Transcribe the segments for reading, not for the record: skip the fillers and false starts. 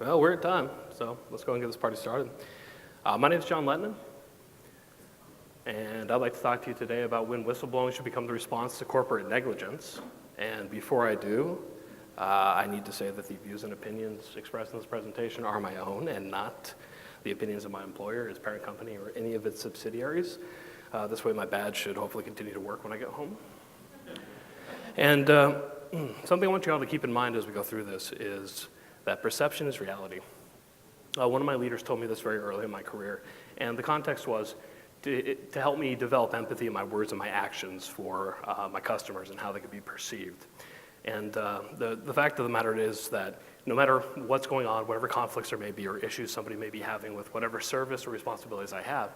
Well, we're at time, so let's go and get this party started. My name is John Lehtinen, and I'd like to talk to you today about when whistleblowing should become the response to corporate negligence. And before I do, I need to say that the views and opinions expressed in this presentation are my own and not the opinions of my employer, his parent company, or any of its subsidiaries. This way my badge should hopefully continue to work when I get home. And something I want you all to keep in mind as we go through this is that perception is reality. One of my leaders told me this very early in my career, and the context was to help me develop empathy in my words and my actions for my customers and how they could be perceived. And the fact of the matter is that no matter what's going on, whatever conflicts there may be or issues somebody may be having with whatever service or responsibilities I have,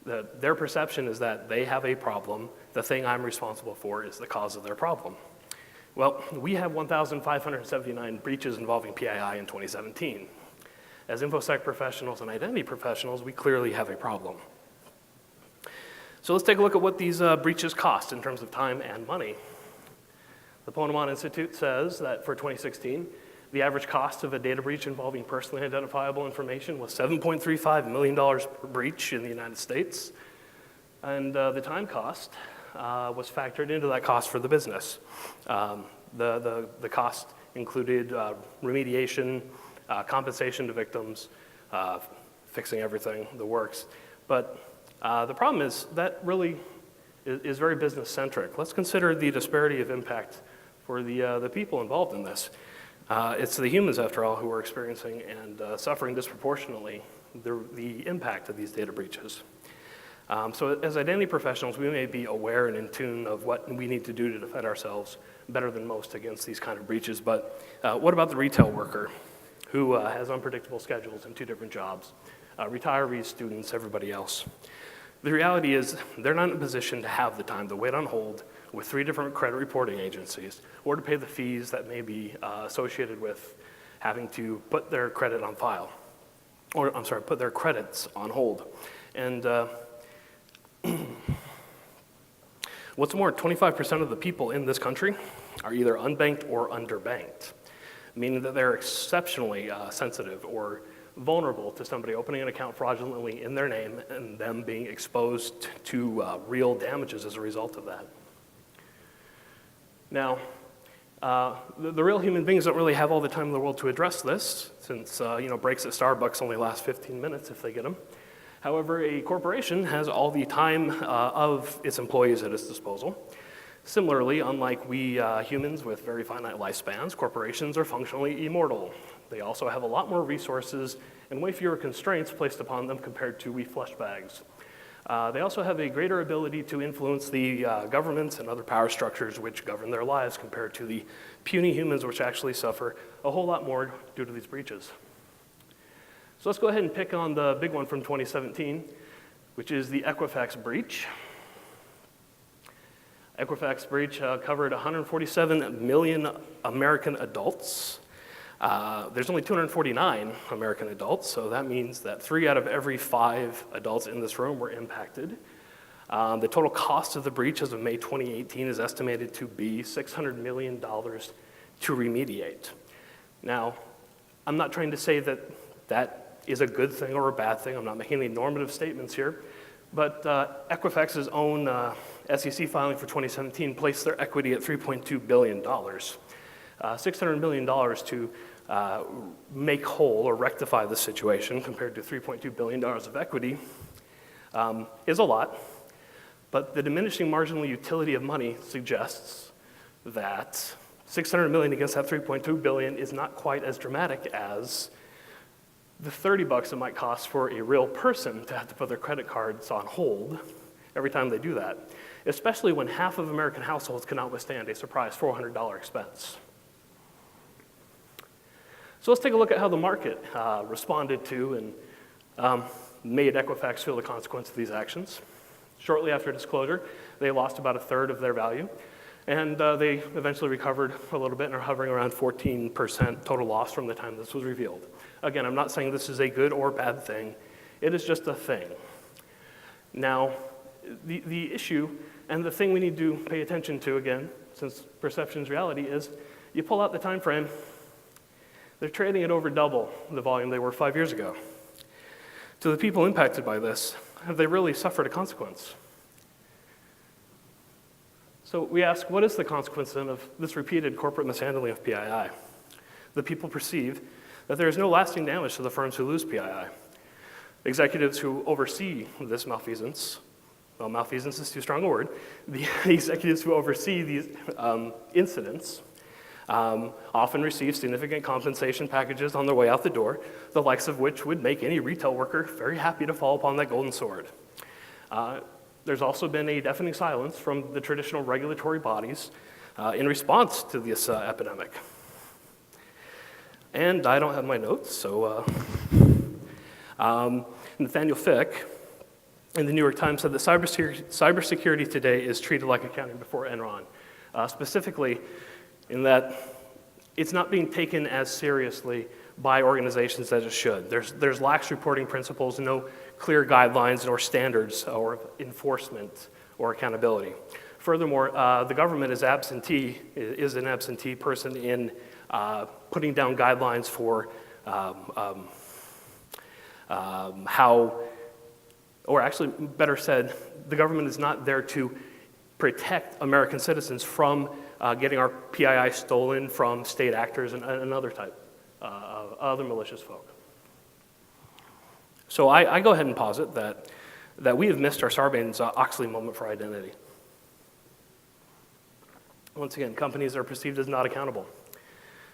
their perception is that they have a problem. The thing I'm responsible for is the cause of their problem. Well, we have 1,579 breaches involving PII in 2017. As InfoSec professionals and identity professionals, we clearly have a problem. So let's take a look at what these breaches cost in terms of time and money. The Ponemon Institute says that for 2016, the average cost of a data breach involving personally identifiable information was $7.35 million per breach in the United States. And the time cost was factored into that cost for the business. The cost included remediation, compensation to victims, fixing everything, the works. But the problem is that really is very business-centric. Let's consider the disparity of impact for the people involved in this. It's the humans, after all, who are experiencing and suffering disproportionately the impact of these data breaches. So as identity professionals, we may be aware and in tune of what we need to do to defend ourselves better than most against these kind of breaches, but what about the retail worker who has unpredictable schedules and 2 different jobs, retirees, students, everybody else? The reality is they're not in a position to have the time to wait on hold with 3 different credit reporting agencies or to pay the fees that may be associated with having to put their credit on file, or I'm sorry, put their credits on hold. And what's more, 25% of the people in this country are either unbanked or underbanked, meaning that they're exceptionally sensitive or vulnerable to somebody opening an account fraudulently in their name and them being exposed to real damages as a result of that. Now, the real human beings don't really have all the time in the world to address this, since breaks at Starbucks only last 15 minutes if they get them. However, a corporation has all the time of its employees at its disposal. Similarly, unlike we humans with very finite lifespans, corporations are functionally immortal. They also have a lot more resources and way fewer constraints placed upon them compared to we flesh bags. They also have a greater ability to influence the governments and other power structures which govern their lives compared to the puny humans which actually suffer a whole lot more due to these breaches. So let's go ahead and pick on the big one from 2017, which is the Equifax breach. Equifax breach covered 147 million American adults. There's only 249 American adults, so that means that 3 out of every 5 adults in this room were impacted. The total cost of the breach as of May 2018 is estimated to be $600 million to remediate. Now, I'm not trying to say that that is a good thing or a bad thing. I'm not making any normative statements here. But Equifax's own SEC filing for 2017 placed their equity at $3.2 billion. $600 million to make whole or rectify the situation compared to $3.2 billion of equity is a lot. But the diminishing marginal utility of money suggests that $600 million against that $3.2 billion is not quite as dramatic as the $30 it might cost for a real person to have to put their credit cards on hold every time they do that, especially when half of American households cannot withstand a surprise $400 expense. So let's take a look at how the market responded to and made Equifax feel the consequence of these actions. Shortly after disclosure, they lost about 1/3 of their value, and they eventually recovered a little bit and are hovering around 14% total loss from the time this was revealed. Again, I'm not saying this is a good or bad thing. It is just a thing. Now, the issue and the thing we need to pay attention to, again, since perception is reality, is you pull out the time frame, They're trading at over double the volume they were 5 years ago. To the people impacted by this, have they really suffered a consequence? So we ask, what is the consequence then of this repeated corporate mishandling of PII? The people perceive that there is no lasting damage to the firms who lose PII. Executives who oversee this malfeasance, well, malfeasance is too strong a word, the executives who oversee these incidents often receive significant compensation packages on their way out the door, the likes of which would make any retail worker very happy to fall upon that golden sword. There's also been a deafening silence from the traditional regulatory bodies in response to this epidemic. And I don't have my notes, so Nathaniel Fick in the New York Times said that cybersecurity today is treated like accounting before Enron, specifically in that it's not being taken as seriously by organizations as it should. There's lax reporting principles, no clear guidelines nor standards or enforcement or accountability. Furthermore, the government is an absentee person in putting down guidelines for how, or actually better said, the government is not there to protect American citizens from getting our PII stolen from state actors and other type of other malicious folk. So I go ahead and posit that we have missed our Sarbanes-Oxley moment for identity. Once again, companies are perceived as not accountable.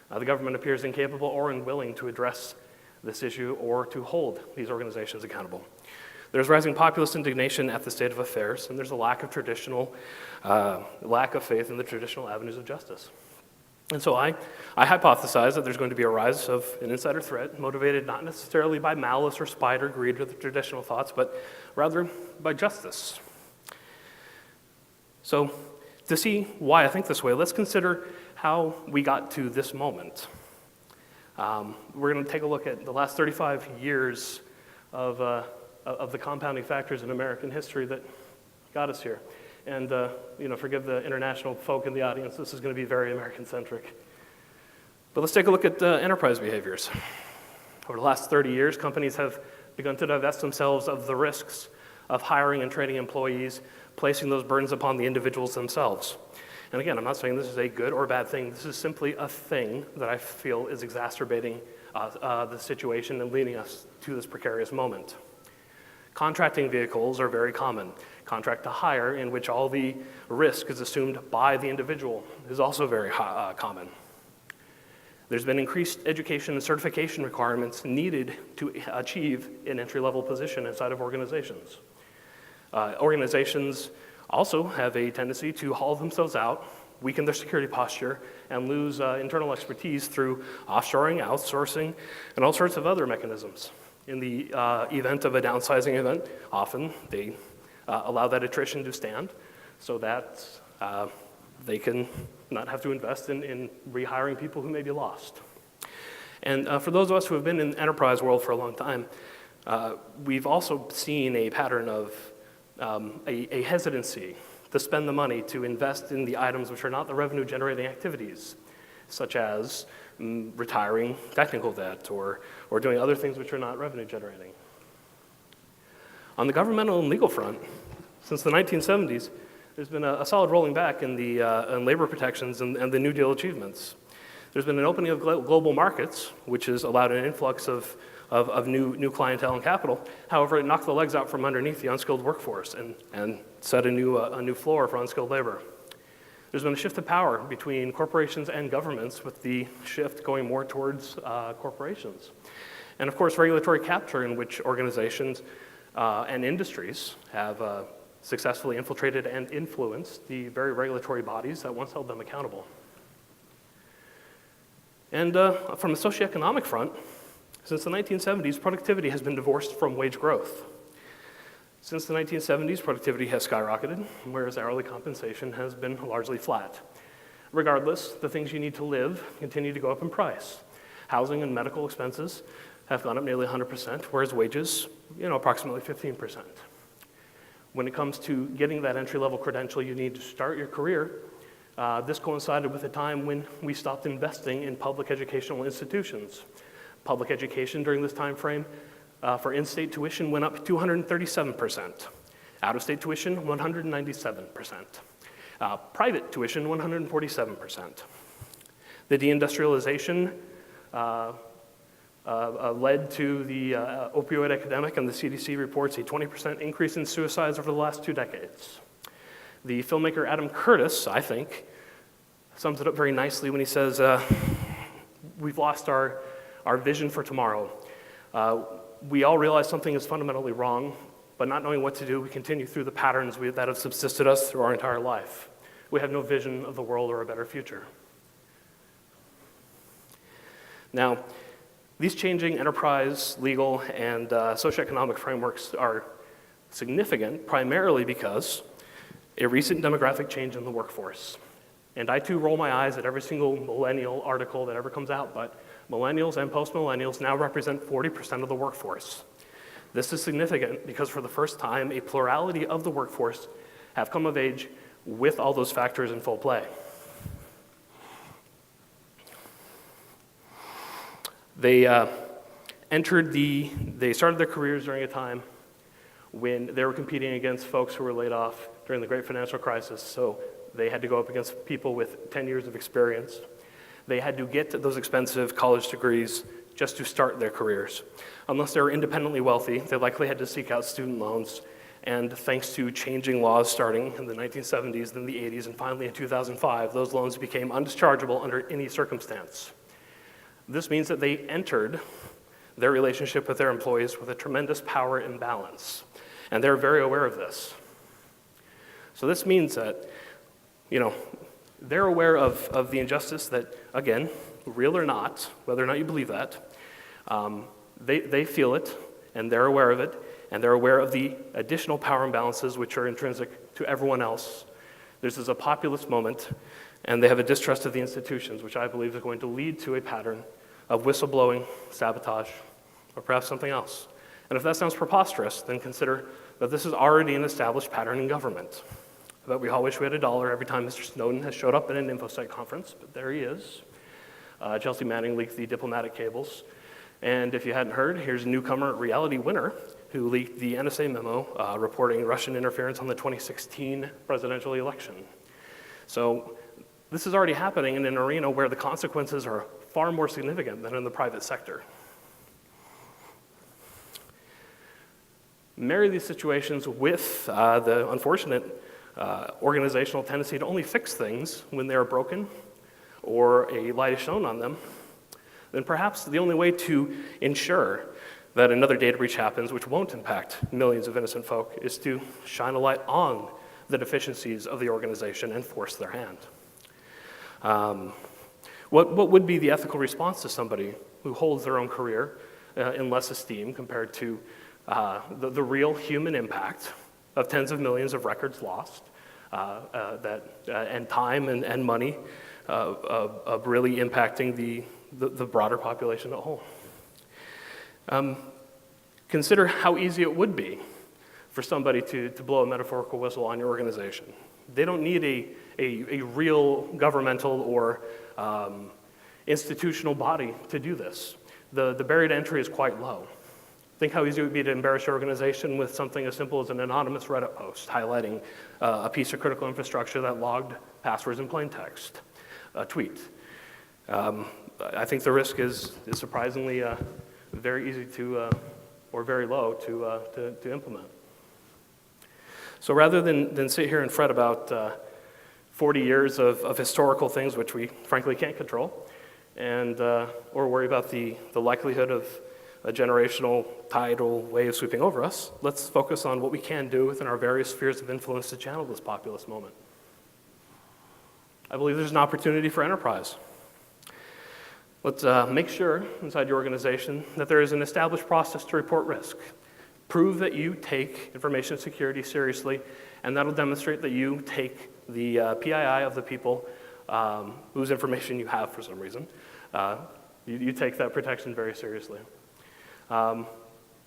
The government appears incapable or unwilling to address this issue or to hold these organizations accountable. There's rising populist indignation at the state of affairs, and there's a lack of faith in the traditional avenues of justice. And so I hypothesize that there's going to be a rise of an insider threat motivated not necessarily by malice or spite or greed or the traditional thoughts, but rather by justice. So to see why I think this way, let's consider how we got to this moment. We're going to take a look at the last 35 years of the compounding factors in American history that got us here. And forgive the international folk in the audience, this is going to be very American-centric. But let's take a look at enterprise behaviors. Over the last 30 years, companies have begun to divest themselves of the risks of hiring and training employees, placing those burdens upon the individuals themselves. And again, I'm not saying this is a good or bad thing. This is simply a thing that I feel is exacerbating the situation and leading us to this precarious moment. Contracting vehicles are very common. Contract to hire, in which all the risk is assumed by the individual, is also very common. There's been increased education and certification requirements needed to achieve an entry-level position inside of organizations. Organizations also have a tendency to haul themselves out, weaken their security posture, and lose internal expertise through offshoring, outsourcing, and all sorts of other mechanisms. In the event of a downsizing event, often they allow that attrition to stand so that they can not have to invest in rehiring people who may be lost. And for those of us who have been in the enterprise world for a long time, we've also seen a pattern of a hesitancy to spend the money to invest in the items which are not the revenue-generating activities, such as retiring technical debt or doing other things which are not revenue-generating. On the governmental and legal front, since the 1970s, there's been a solid rolling back in the labor protections and the New Deal achievements. There's been an opening of global markets, which has allowed an influx of new clientele and capital. However, it knocked the legs out from underneath the unskilled workforce and set a new floor for unskilled labor. There's been a shift of power between corporations and governments, with the shift going more towards corporations. And of course, regulatory capture, in which organizations and industries have successfully infiltrated and influenced the very regulatory bodies that once held them accountable. And from a socioeconomic front, since the 1970s, productivity has been divorced from wage growth. Since the 1970s, productivity has skyrocketed, whereas hourly compensation has been largely flat. Regardless, the things you need to live continue to go up in price. Housing and medical expenses have gone up nearly 100%, whereas wages, approximately 15%. When it comes to getting that entry-level credential you need to start your career, This coincided with a time when we stopped investing in public educational institutions. Public education during this time frame for in-state tuition went up 237%. Out-of-state tuition, 197%. Private tuition, 147%. The deindustrialization led to the opioid epidemic, and the CDC reports a 20% increase in suicides over the last 2 decades. The filmmaker Adam Curtis, I think, sums it up very nicely when he says, we've lost our vision for tomorrow. We all realize something is fundamentally wrong, but not knowing what to do, we continue through the patterns that have subsisted us through our entire life. We have no vision of the world or a better future. Now, these changing enterprise, legal, and socioeconomic frameworks are significant primarily because a recent demographic change in the workforce. And I too roll my eyes at every single millennial article that ever comes out, but millennials and post-millennials now represent 40% of the workforce. This is significant because for the first time, a plurality of the workforce have come of age with all those factors in full play. They started their careers during a time when they were competing against folks who were laid off during the great financial crisis, so they had to go up against people with 10 years of experience. They had to get those expensive college degrees just to start their careers. Unless they were independently wealthy, they likely had to seek out student loans, and thanks to changing laws starting in the 1970s, then the 80s, and finally in 2005, those loans became undischargeable under any circumstance. This means that they entered their relationship with their employees with a tremendous power imbalance, and they're very aware of this. So this means that, they're aware of the injustice that, again, real or not, whether or not you believe that, they feel it, and they're aware of it, and they're aware of the additional power imbalances which are intrinsic to everyone else. This is a populist moment, and they have a distrust of the institutions, which I believe is going to lead to a pattern of whistleblowing, sabotage, or perhaps something else. And if that sounds preposterous, then consider that this is already an established pattern in government. That we all wish we had $1 every time Mr. Snowden has showed up at an InfoSec conference, but there he is. Chelsea Manning leaked the diplomatic cables. And if you hadn't heard, here's a newcomer reality winner who leaked the NSA memo reporting Russian interference on the 2016 presidential election. So this is already happening in an arena where the consequences are far more significant than in the private sector. Marry these situations with the unfortunate organizational tendency to only fix things when they are broken or a light is shown on them, then perhaps the only way to ensure that another data breach happens, which won't impact millions of innocent folk, is to shine a light on the deficiencies of the organization and force their hand. What would be the ethical response to somebody who holds their own career in less esteem compared to the real human impact of tens of millions of records lost, and time and money of really impacting the broader population as a whole? Consider how easy it would be for somebody to blow a metaphorical whistle on your organization. They don't need a real governmental or institutional body to do this. The barrier to entry is quite low. Think how easy it would be to embarrass your organization with something as simple as an anonymous Reddit post highlighting a piece of critical infrastructure that logged passwords in plain text, a tweet. I think the risk is surprisingly very easy to, or very low to implement. So rather than sit here and fret about 40 years of historical things which we frankly can't control, and or worry about the likelihood of a generational tidal wave sweeping over us, let's focus on what we can do within our various spheres of influence to channel this populist moment. I believe there's an opportunity for enterprise. Let's make sure inside your organization that there is an established process to report risk. Prove that you take information security seriously, and that'll demonstrate that you take the PII of the people whose information you have for some reason. You take that protection very seriously.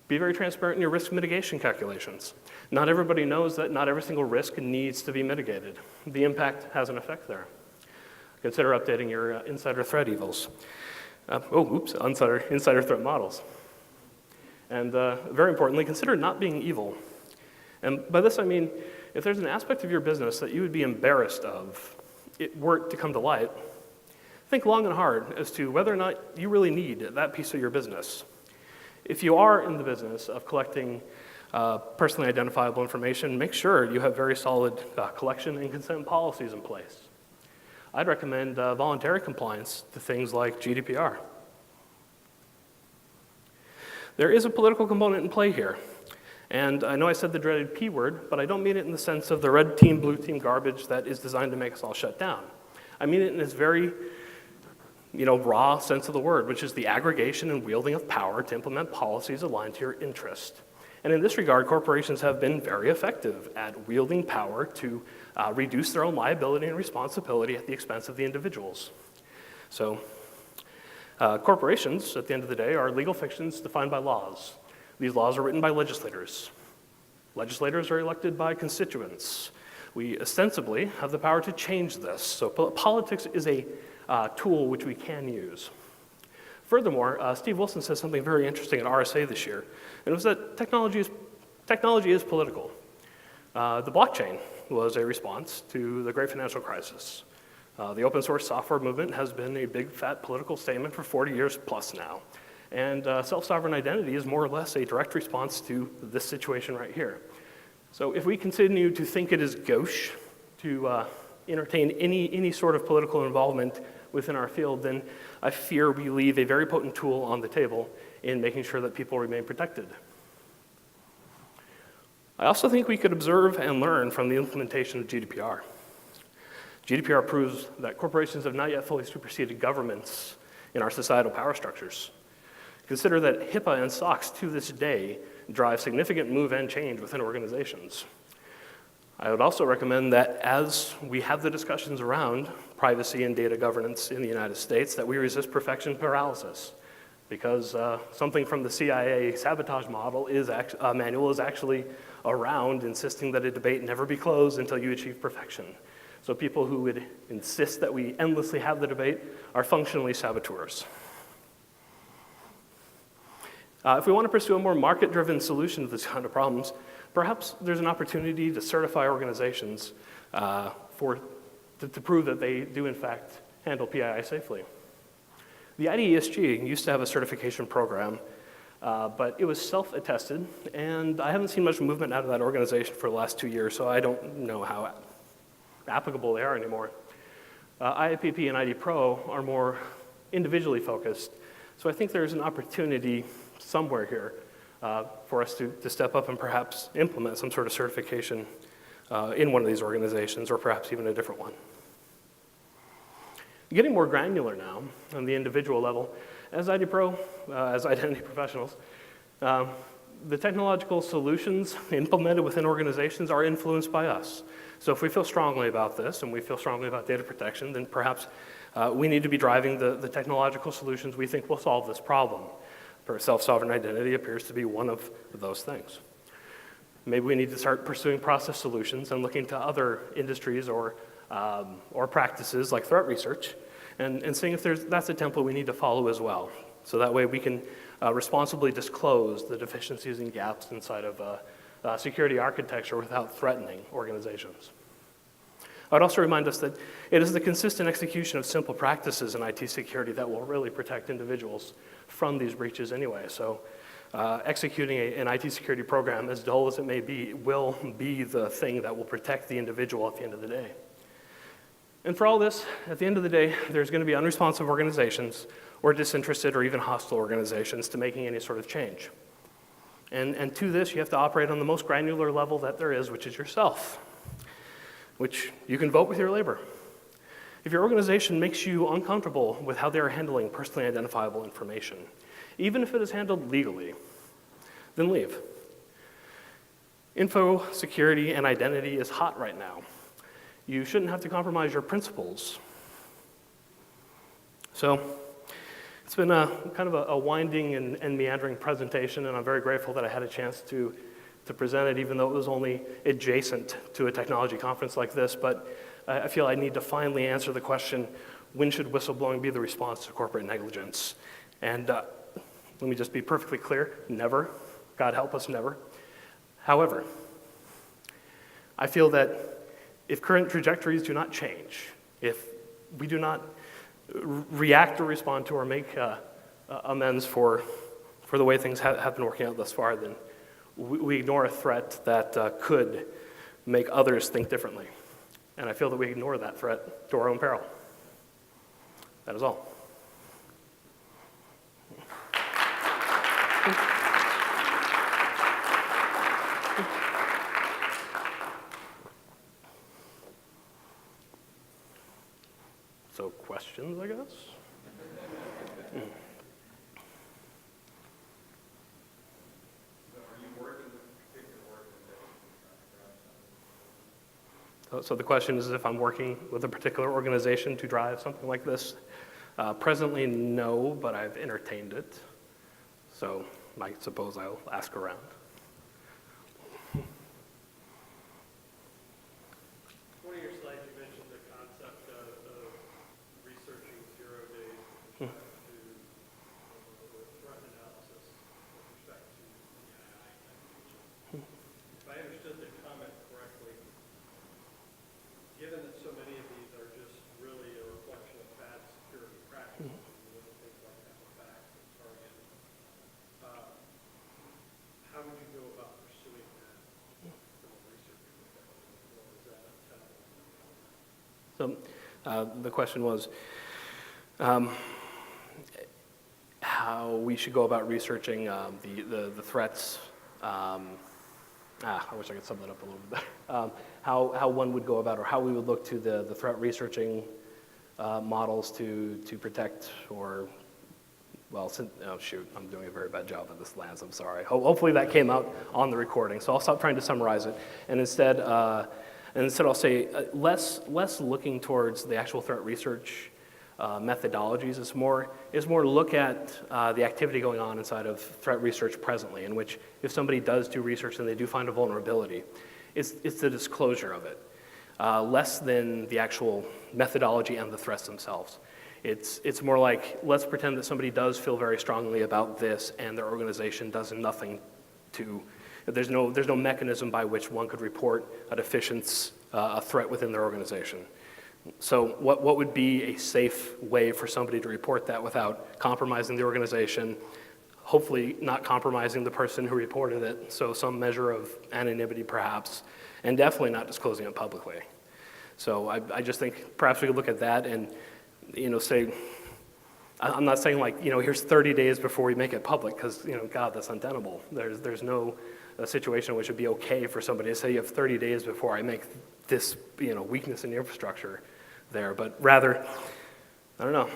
Be very transparent in your risk mitigation calculations. Not everybody knows that not every single risk needs to be mitigated. The impact has an effect there. Consider updating your insider threat evils. Insider threat models. And very importantly, consider not being evil. And by this I mean, if there's an aspect of your business that you would be embarrassed of, were it to come to light, think long and hard as to whether or not you really need that piece of your business. If you are in the business of collecting personally identifiable information, make sure you have very solid collection and consent policies in place. I'd recommend voluntary compliance to things like GDPR. There is a political component in play here. And I know I said the dreaded P word, but I don't mean it in the sense of the red team, blue team garbage that is designed to make us all shut down. I mean it in its very raw sense of the word, which is the aggregation and wielding of power to implement policies aligned to your interest. And in this regard, corporations have been very effective at wielding power to reduce their own liability and responsibility at the expense of the individuals. So corporations, at the end of the day, are legal fictions defined by laws. These laws are written by legislators. Legislators are elected by constituents. We ostensibly have the power to change this. So politics is a tool which we can use. Furthermore, Steve Wilson said something very interesting at RSA this year, and it was that technology is political. The blockchain was a response to the great financial crisis. The open source software movement has been a big fat political statement for 40 years plus now. And self-sovereign identity is more or less a direct response to this situation right here. So if we continue to think it is gauche to entertain any sort of political involvement within our field, then I fear we leave a very potent tool on the table in making sure that people remain protected. I also think we could observe and learn from the implementation of GDPR. GDPR proves that corporations have not yet fully superseded governments in our societal power structures. Consider that HIPAA and SOX to this day drive significant move and change within organizations. I would also recommend that as we have the discussions around privacy and data governance in the United States, that we resist perfection paralysis, because something from the CIA sabotage manual is actually around insisting that a debate never be closed until you achieve perfection. So people who would insist that we endlessly have the debate are functionally saboteurs. If we want to pursue a more market-driven solution to this kind of problems, perhaps there's an opportunity to certify organizations to prove that they do, in fact, handle PII safely. The IDESG used to have a certification program, but it was self-attested, and I haven't seen much movement out of that organization for the last 2 years, so I don't know how applicable they are anymore. IAPP and ID Pro are more individually focused, so I think there's an opportunity somewhere here for us to step up and perhaps implement some sort of certification in one of these organizations, or perhaps even a different one. Getting more granular now on the individual level, as ID Pro, as identity professionals, the technological solutions implemented within organizations are influenced by us. So if we feel strongly about this and we feel strongly about data protection, then perhaps we need to be driving the technological solutions we think will solve this problem. Self-sovereign identity appears to be one of those things. Maybe we need to start pursuing process solutions and looking to other industries or practices like threat research and seeing if that's a template we need to follow as well. So that way we can responsibly disclose the deficiencies and gaps inside of security architecture without threatening organizations. I would also remind us that it is the consistent execution of simple practices in IT security that will really protect individuals from these breaches anyway. So executing an IT security program, as dull as it may be, will be the thing that will protect the individual at the end of the day. And for all this, at the end of the day, there's going to be unresponsive organizations or disinterested or even hostile organizations to making any sort of change. And to this, you have to operate on the most granular level that there is, which is yourself, which you can vote with your labor. If your organization makes you uncomfortable with how they're handling personally identifiable information, even if it is handled legally, then leave. Info security and identity is hot right now. You shouldn't have to compromise your principles. So it's been kind of a winding and meandering presentation, and I'm very grateful that I had a chance to present it, even though it was only adjacent to a technology conference like this. But I feel I need to finally answer the question, when should whistleblowing be the response to corporate negligence? And let me just be perfectly clear, never. God help us, never. However, I feel that if current trajectories do not change, if we do not react or respond to or make amends for the way things have been working out thus far, then we ignore a threat that could make others think differently. And I feel that we ignore that threat to our own peril. That is all. So questions, I guess? So the question is if I'm working with a particular organization to drive something like this. Presently, no, but I've entertained it. So I suppose I'll ask around. One of your slides, you mentioned the concept of researching 0 days with respect to threat analysis with respect to the II. If I understood the comment correctly, given that so many of these are just really a reflection of bad security practices, things like Equifax and Target, how would you go about pursuing that from a research perspective? Or is that untenable? So the question was how we should go about researching the threats. I wish I could sum that up a little bit better. How one would go about, or how we would look to the threat researching models to protect, or, well, oh shoot, I'm doing a very bad job of this, Lance, I'm sorry. Hopefully that came out on the recording, so I'll stop trying to summarize it, and instead I'll say less looking towards the actual threat research methodologies. It's more look at the activity going on inside of threat research presently, in which if somebody does do research and they do find a vulnerability, it's the disclosure of it, less than the actual methodology and the threats themselves. It's more like, let's pretend that somebody does feel very strongly about this and their organization does nothing to, there's no mechanism by which one could report a deficiency, a threat within their organization. So what would be a safe way for somebody to report that without compromising the organization, hopefully not compromising the person who reported it, so some measure of anonymity perhaps, and definitely not disclosing it publicly. So I just think perhaps we could look at that and, say, I'm not saying like, here's 30 days before we make it public, because, God, that's untenable. There's no situation in which it would be okay for somebody to say you have 30 days before I make this, weakness in the infrastructure there, but rather, I don't know,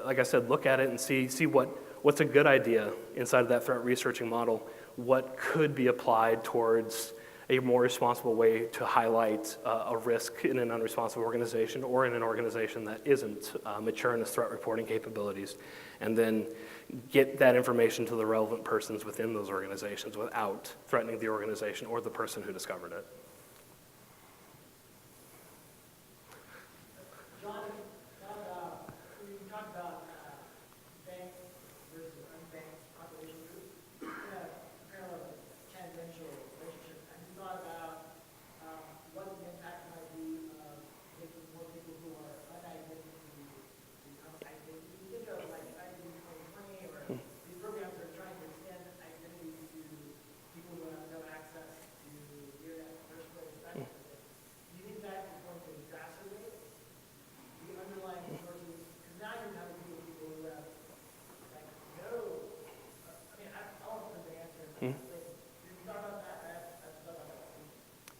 like I said, look at it and see what's a good idea inside of that threat researching model, what could be applied towards a more responsible way to highlight a risk in an unresponsive organization or in an organization that isn't mature in its threat reporting capabilities, and then get that information to the relevant persons within those organizations without threatening the organization or the person who discovered it.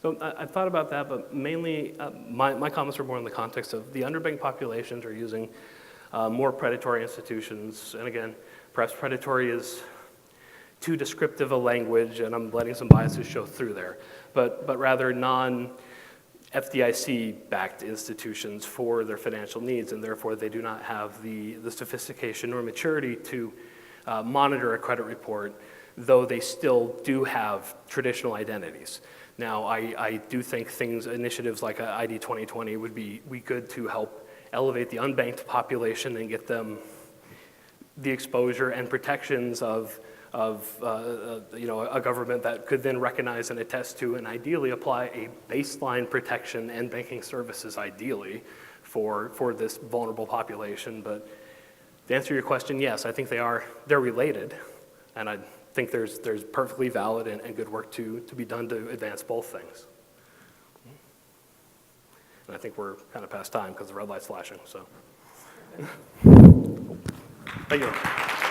So I've thought about that, but mainly my comments are more in the context of the underbanked populations are using more predatory institutions. And again, perhaps predatory is too descriptive a language, and I'm letting some biases show through there, but rather non-FDIC-backed institutions for their financial needs, and therefore they do not have the sophistication or maturity to monitor a credit report, though they still do have traditional identities. Now, I do think initiatives like ID 2020 would be good to help elevate the unbanked population and get them the exposure and protections of a government that could then recognize and attest to and ideally apply a baseline protection and banking services ideally for this vulnerable population. But to answer your question, yes, I think they're related, and I think there's perfectly valid and good work to be done to advance both things. And I think we're kind of past time because the red light's flashing, so. Thank you.